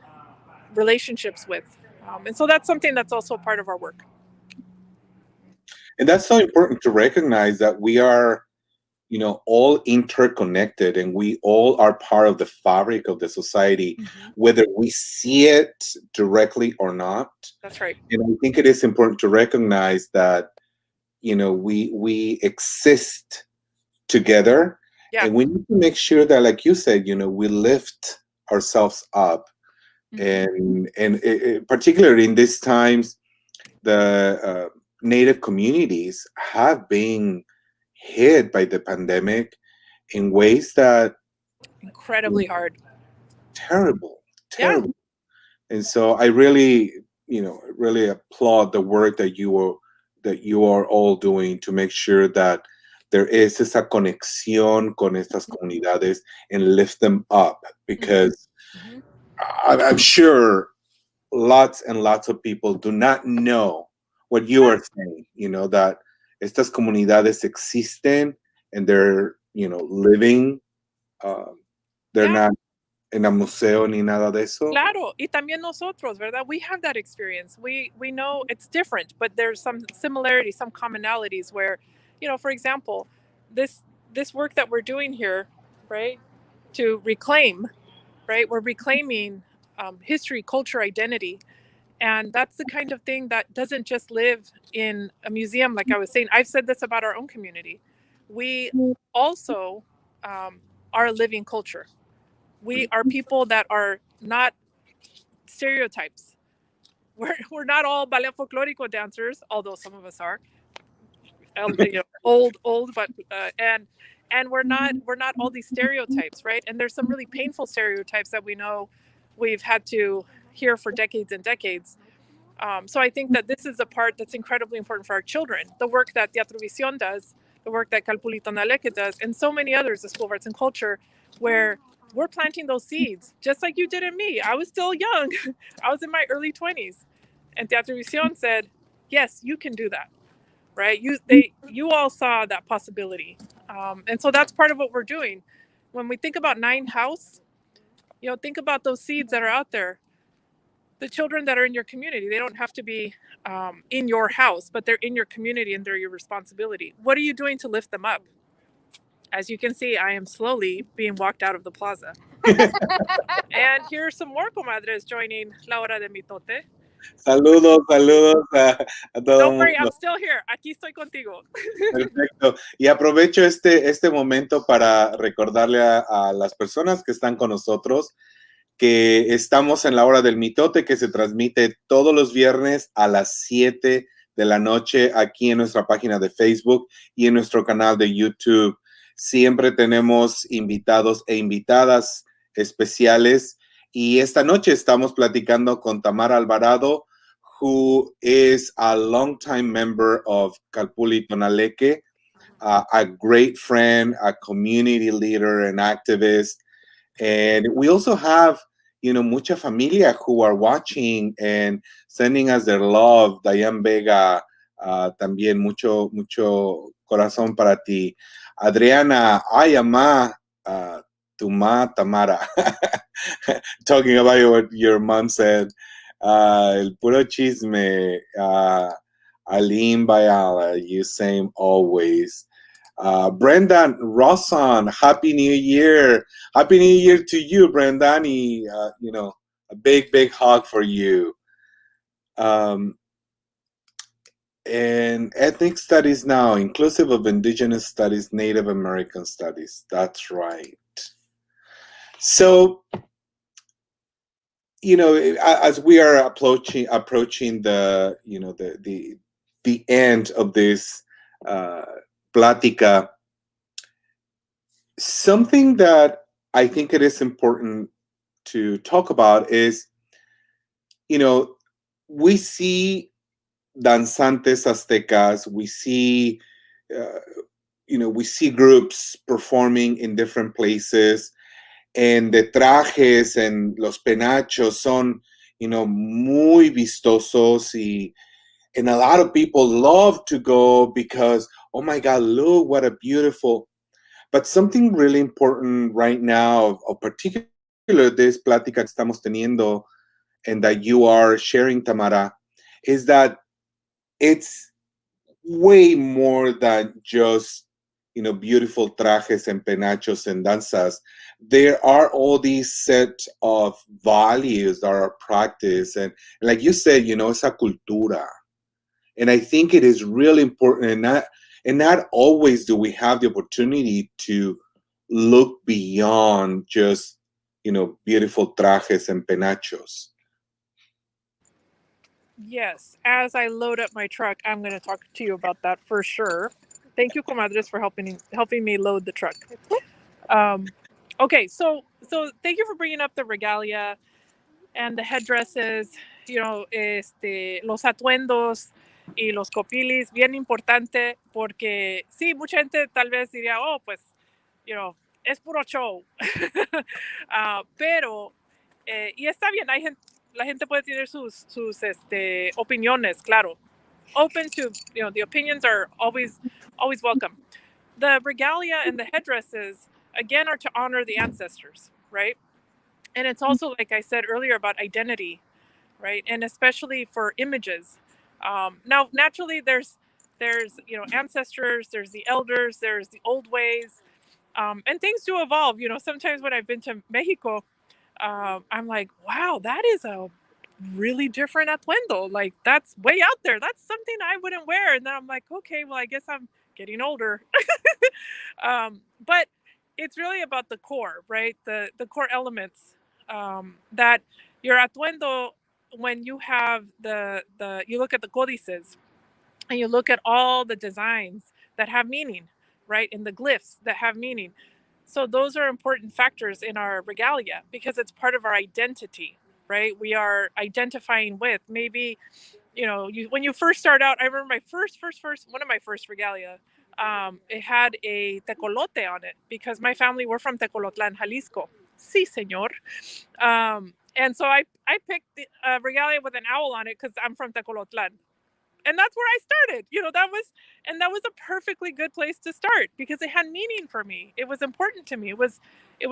relationships with. And so that's something that's also part of our work. And that's so important to recognize that we are, you know, all interconnected, and we all are part of the fabric of the society, whether we see it directly or not. That's right. And I think it is important to recognize that, you know, we exist together, and we need to make sure that, like you said, you know, we lift ourselves up, and particularly in these times, the Native communities have been hit by the pandemic in ways that incredibly hard, terrible. And so I really, you know, really applaud the work that you are all doing to make sure that there is esa conexión con estas comunidades and lift them up, because I'm sure lots and lots of people do not know what you are saying, that estas comunidades existen and they're, living, they're Yeah, not en el museo ni nada de eso. claro. Y también nosotros, ¿verdad? We have that experience. We know it's different, but there's some similarities, some commonalities where, for example, this work that we're doing here, right? To reclaim, right? We're reclaiming history, culture, identity. And that's the kind of thing that doesn't just live in a museum. Like I was saying, I've said this about our own community. We also are a living culture. We are people that are not stereotypes. We're not all ballet folklorico dancers, although some of us are. Old, but and we're not all these stereotypes, right? And there's some really painful stereotypes that we know we've had to hear for decades and decades. So I think that this is a part that's incredibly important for our children. The work that Teatro Visión does, the work that Calpulli Tonalehqueh does, and so many others, the School of Arts and Culture, where we're planting those seeds, just like you did in me. I was still young. I was in my early 20s. And Teatro Visión said, yes, you can do that, right? You all saw that possibility. And so that's part of what we're doing. When we think about Nine House, think about those seeds that are out there, the children that are in your community. They don't have to be in your house, but they're in your community and they're your responsibility. What are you doing to lift them up? As you can see, I am slowly being walked out of the plaza. And here are some more comadres joining La Hora del Mitote. Saludos a todo el Don't worry, mundo. I'm still here. Aquí estoy contigo. Perfecto. Y aprovecho este momento para recordarle a las personas que están con nosotros que estamos en la Hora del Mitote, que se transmite todos los viernes a las 7 de la noche aquí en nuestra página de Facebook y en nuestro canal de YouTube. Siempre tenemos invitados e invitadas especiales y esta noche estamos platicando con Tamara Alvarado, who is a longtime member of Calpulli Tonalehqueh, a great friend, a community leader, an activist. And we also have, mucha familia who are watching and sending us their love. Diane Vega, también mucho corazón para ti. Adriana, ay, mamá, tu ma, Tamara. Talking about what your mom said. El puro chisme. Aline Bayala, you same always. Brendan Rosson, Happy New Year. Happy New Year to you, Brendan. A big hug for you. And ethnic studies now, inclusive of indigenous studies, Native American studies. That's right. So, as we are approaching the end of this plática, something that I think it is important to talk about is, we see danzantes aztecas, we see groups performing in different places, and the trajes and los penachos son, muy vistosos, and a lot of people love to go because, oh my God, look what a beautiful. But something really important right now, of particular this plática que estamos teniendo, and that you are sharing, Tamara, is that it's way more than just, beautiful trajes and penachos and danzas. There are all these set of values that are practiced. And like you said, esa cultura. And I think it is really important, and not always do we have the opportunity to look beyond just, beautiful trajes and penachos. Yes, as I load up my truck, I'm going to talk to you about that for sure. Thank you, comadres, for helping me load the truck. Okay, so thank you for bringing up the regalia and the headdresses, los atuendos y los copilis, bien importante, porque sí, mucha gente tal vez diría, oh, pues, es puro show. Pero Y está bien, la gente puede tener sus opiniones, claro. Open to, the opinions are always welcome. The regalia and the headdresses, again, are to honor the ancestors, right? And it's also, like I said earlier, about identity, right? And especially for images. Now, naturally, there's ancestors, there's the elders, there's the old ways, and things do evolve. Sometimes when I've been to Mexico, I'm like, wow, that is a really different atuendo. Like, that's way out there. That's something I wouldn't wear. And then I'm like, okay, well, I guess I'm getting older. But it's really about the core, right? The core elements, that your atuendo, when you have you look at the códices and you look at all the designs that have meaning, right? And the glyphs that have meaning. So those are important factors in our regalia because it's part of our identity, right? We are identifying with, maybe, when you first start out. I remember my first one of my first regalia. It had a tecolote on it because my family were from Tecolotlan, Jalisco. Sí, señor. And so I picked the regalia with an owl on it because I'm from Tecolotlan. And that's where I started. That was a perfectly good place to start because it had meaning for me. It was important to me. It was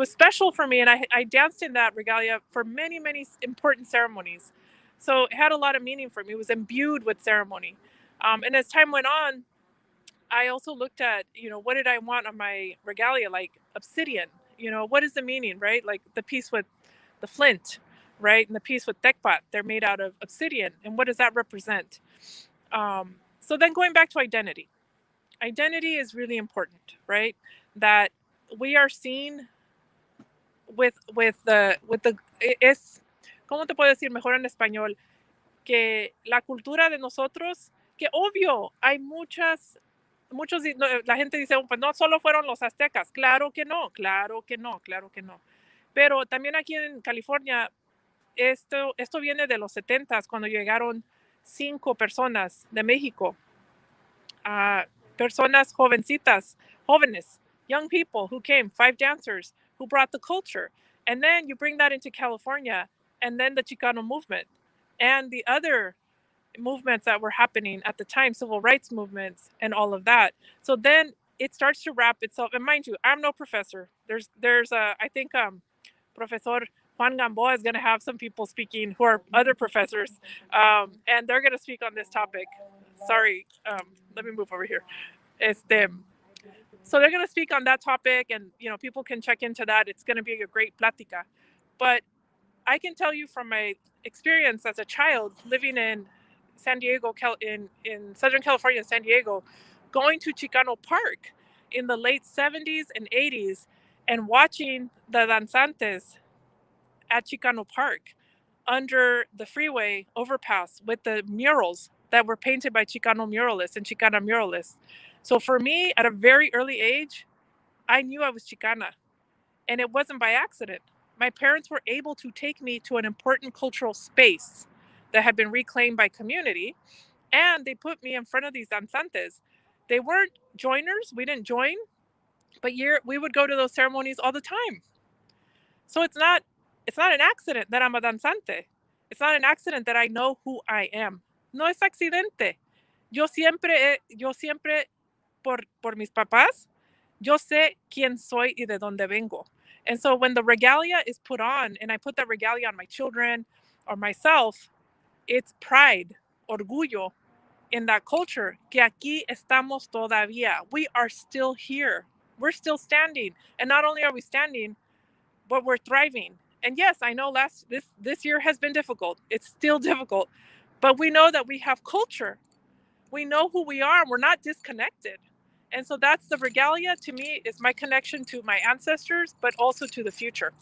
special for me, and I danced in that regalia for many, many important ceremonies. So it had a lot of meaning for me. It was imbued with ceremony. And as time went on, I also looked at, what did I want on my regalia, like obsidian. What is the meaning, right? Like the piece with the flint, right? And the piece with tekpat, they're made out of obsidian. And what does that represent? So then going back to identity is really important, right? That we are seen with the es, ¿cómo te puedo decir mejor en español? Que la cultura de nosotros, que obvio hay muchos, la gente dice, pues no solo fueron los aztecas. Claro que no. Pero también aquí en California, esto viene de los 70s, cuando llegaron 5 personas de México, personas jóvenes, young people who came, 5 dancers who brought the culture. And then you bring that into California, and then the Chicano movement and the other movements that were happening at the time, civil rights movements and all of that. So then it starts to wrap itself. And mind you, I'm no professor. There's I think Professor Juan Gamboa is going to have some people speaking who are other professors, and they're going to speak on this topic. Sorry, let me move over here. So they're going to speak on that topic, and people can check into that. It's going to be a great plática. But I can tell you from my experience as a child living in San Diego, in Southern California, San Diego, going to Chicano Park in the late 70s and 80s and watching the danzantes at Chicano Park under the freeway overpass with the murals that were painted by Chicano muralists and Chicana muralists. So for me, at a very early age, I knew I was Chicana, and it wasn't by accident. My parents were able to take me to an important cultural space that had been reclaimed by community, and they put me in front of these danzantes. They weren't joiners. We didn't join, but we would go to those ceremonies all the time. So it's not an accident that I'm a danzante. It's not an accident that I know who I am. No es accidente. Yo siempre, por mis papás, yo sé quién soy y de dónde vengo. And so when the regalia is put on, and I put that regalia on my children or myself, it's pride, orgullo in that culture. Que aquí estamos todavía. We are still here. We're still standing. And not only are we standing, but we're thriving. And yes, I know this year has been difficult. It's still difficult. But we know that we have culture. We know who we are, and we're not disconnected. And so that's the regalia, to me, is my connection to my ancestors, but also to the future.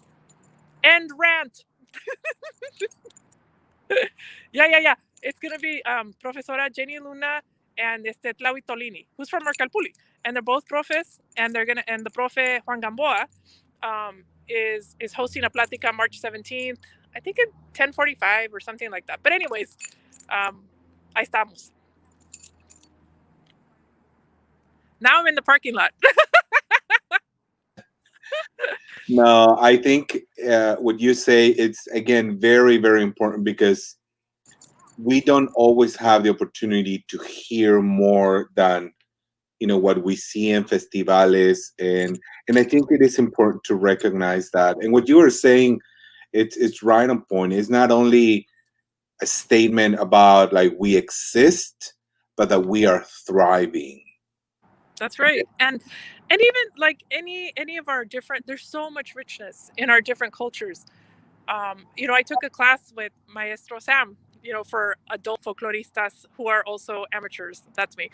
End rant. Yeah. It's going to be Profesora Jenny Luna and Tlawi Tolini, who's from our Calpulli. And they're both profes, and the profe Juan Gamboa is hosting a plática March 17th, I think at 10:45 or something like that. But anyways, ahí estamos. Now I'm in the parking lot. No, I think what you say, it's again very, very important because we don't always have the opportunity to hear more than what we see in festivales, and I think it is important to recognize that. And what you were saying, it's right on point. It's not only a statement about like we exist, but that we are thriving. That's right. And even like any of our different, there's so much richness in our different cultures. I took a class with Maestro Sam, for adult folkloristas who are also amateurs. That's me.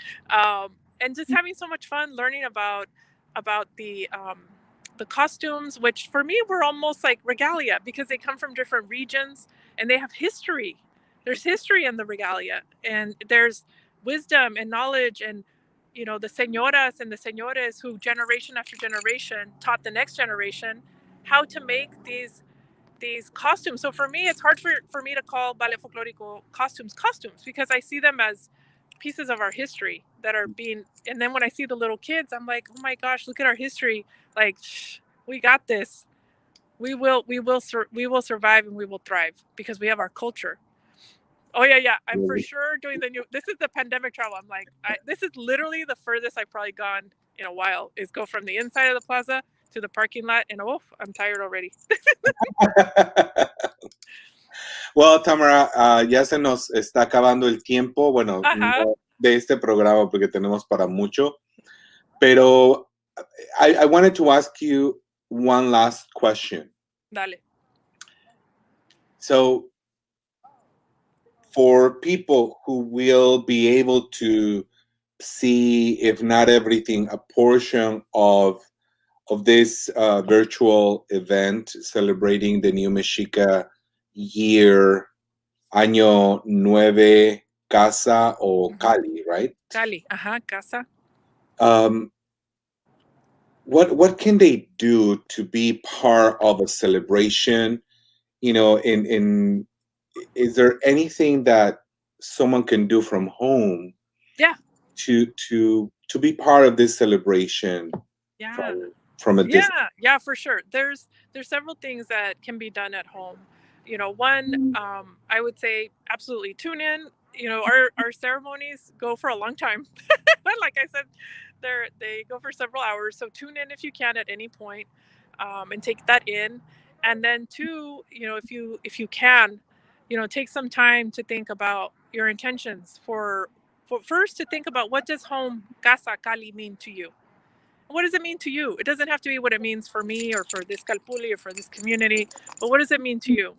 And just having so much fun learning about the costumes, which for me were almost like regalia because they come from different regions and they have history. There's history in the regalia, and there's wisdom and knowledge, and the señoras and the señores who generation after generation taught the next generation how to make these costumes. So for me, it's hard for me to call ballet folklorico costumes because I see them as pieces of our history that are being. And then when I see the little kids, I'm like, oh my gosh, look at our history. Like, we got this. We will survive and we will thrive because we have our culture. Oh yeah. I'm for sure doing the new. This is the pandemic travel. I'm like, this is literally the furthest I've probably gone in a while. Is go from the inside of the plaza to the parking lot, and I'm tired already. Well, Tamara, ya se nos está acabando el tiempo, bueno, no de este programa porque tenemos para mucho, pero I wanted to ask you one last question. Dale. So, for people who will be able to see, if not everything, a portion of this virtual event celebrating the new Mexica year, Año Nueve, Casa o Cali, right? Cali, Casa. What can they do to be part of a celebration? Is there anything that someone can do from home? Yeah. To be part of this celebration. Yeah. From a distance. Yeah, for sure. There's several things that can be done at home. One, I would say absolutely tune in. Our ceremonies go for a long time. Like I said, they go for several hours. So tune in if you can at any point, and take that in. And then two, if you can, take some time to think about your intentions for first to think about what does home, casa, Cali mean to you. What does it mean to you? It doesn't have to be what it means for me or for this Calpulli or for this community, but what does it mean to you?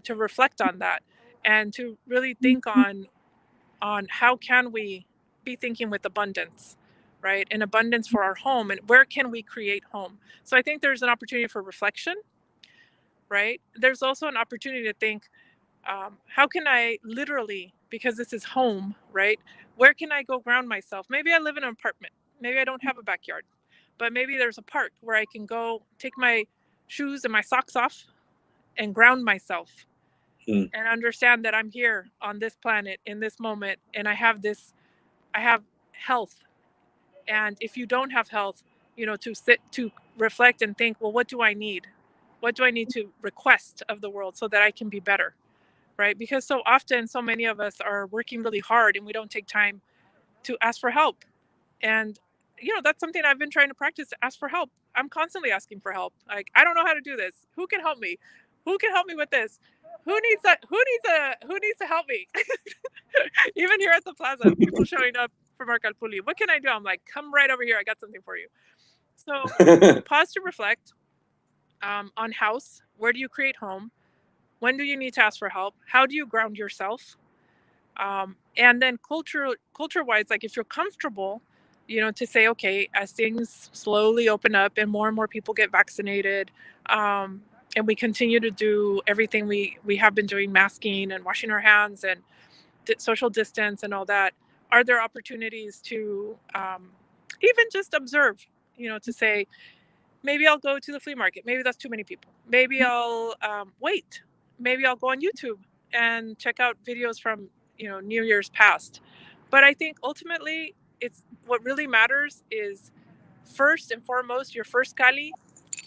To reflect on that and to really think on how can we be thinking with abundance, right? And abundance for our home, and where can we create home? So I think there's an opportunity for reflection, right? There's also an opportunity to think, how can I literally, because this is home, right? Where can I go ground myself? Maybe I live in an apartment. Maybe I don't have a backyard, but maybe there's a park where I can go take my shoes and my socks off and ground myself and understand that I'm here on this planet in this moment. And I have health. And if you don't have health, to sit, to reflect and think, well, what do I need? What do I need to request of the world so that I can be better? Right? Because so often, so many of us are working really hard and we don't take time to ask for help. And, that's something I've been trying to practice, to ask for help. I'm constantly asking for help. Like, I don't know how to do this. Who can help me? Who can help me with this? Who needs to help me? Even here at the plaza, people showing up from our Calpulli. What can I do? I'm like, come right over here. I got something for you. So pause to reflect on house. Where do you create home? When do you need to ask for help? How do you ground yourself? And then culture-wise, like if you're comfortable, to say, okay, as things slowly open up and more people get vaccinated, and we continue to do everything we have been doing, masking and washing our hands and social distance and all that, are there opportunities to even just observe, to say, maybe I'll go to the flea market. Maybe that's too many people. Maybe I'll wait. Maybe I'll go on YouTube and check out videos from, New Year's past. But I think ultimately, it's what really matters is first and foremost, your first Cali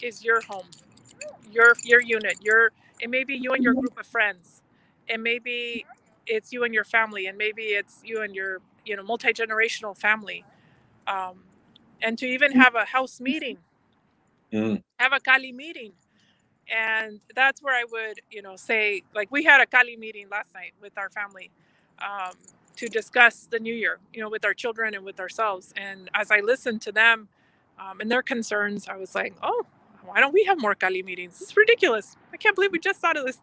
is your home. your unit, it may be you and your group of friends, and maybe it's you and your family, and maybe it's you and your multi-generational family, um, and to even have a house meeting, have a Kali meeting. And that's where I would say, like, we had a Kali meeting last night with our family, um, to discuss the new year, with our children and with ourselves. And as I listened to them, and their concerns, I was like, oh, why don't we have more Kali meetings? This is ridiculous. I can't believe we just thought of this.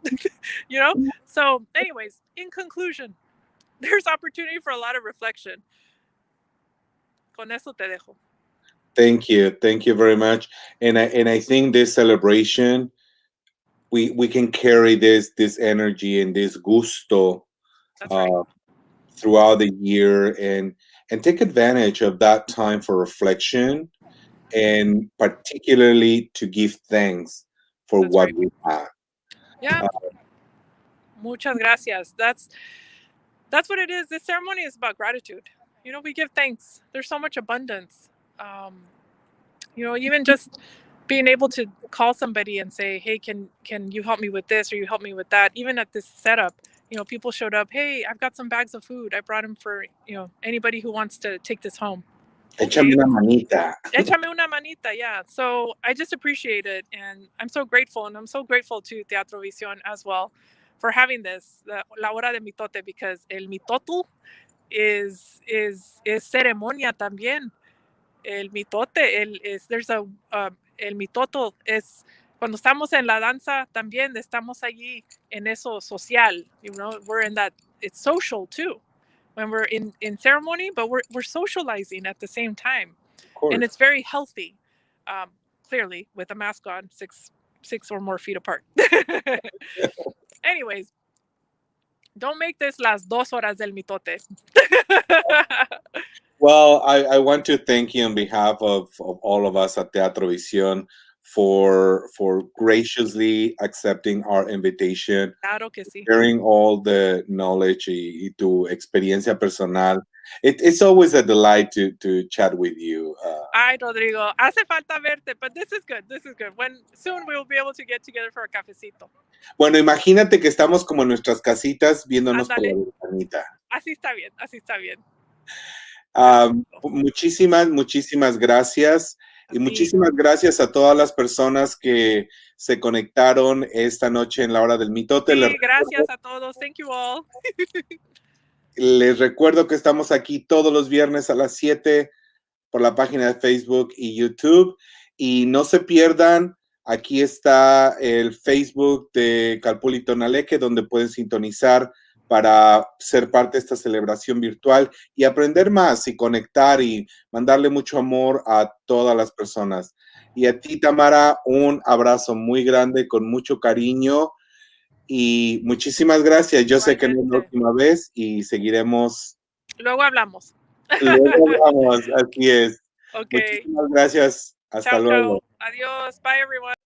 So anyways, in conclusion, there's opportunity for a lot of reflection. Con eso te dejo. Thank you very much. And I think this celebration, we can carry this energy and this gusto Right. throughout the year, and take advantage of that time for reflection, and particularly to give thanks for what Right. we have. Yeah. Muchas gracias. That's what it is. This ceremony is about gratitude. We give thanks. There's so much abundance. Even just being able to call somebody and say, hey, can you help me with this, or you help me with that? Even at this setup, people showed up. Hey, I've got some bags of food. I brought them for anybody who wants to take this home. Échame una manita. Échame una manita, yeah. So I just appreciate it, and I'm so grateful, and I'm so grateful to Teatro Visión as well for having this, La Hora del Mitote, because el mitoto is ceremonia también. El mitote, el mitoto es cuando estamos en la danza también, estamos allí en eso social, we're in that, it's social too. When we're in ceremony, but we're socializing at the same time, and it's very healthy. Clearly, with a mask on, six or more feet apart. Anyways, don't make this las 2 horas del mitote. Well, I want to thank you on behalf of all of us at Teatro Visión for graciously accepting our invitation, Claro que sí. sharing all the knowledge y tu experiencia personal. It's always a delight to chat with you. Ay, Rodrigo, hace falta verte, but this is good. This is good. Soon we will be able to get together for a cafecito. Bueno, imagínate que estamos como en nuestras casitas viéndonos por la ventanita. Así está bien, así está bien. Muchísimas gracias. Y muchísimas gracias a todas las personas que se conectaron esta noche en la Hora del Mitote. Sí, gracias a todos. Thank you all. Les recuerdo que estamos aquí todos los viernes a las 7 por la página de Facebook y YouTube. Y no se pierdan, aquí está el Facebook de Calpulli Tonalehqueh, donde pueden sintonizar para ser parte de esta celebración virtual y aprender más y conectar y mandarle mucho amor a todas las personas. Y a ti, Tamara, un abrazo muy grande, con mucho cariño, y muchísimas gracias. Yo sé que no es la última vez y seguiremos. Luego hablamos. Luego hablamos, así es. Okay. Muchísimas gracias. Hasta luego. Ciao. Adiós. Bye, everyone.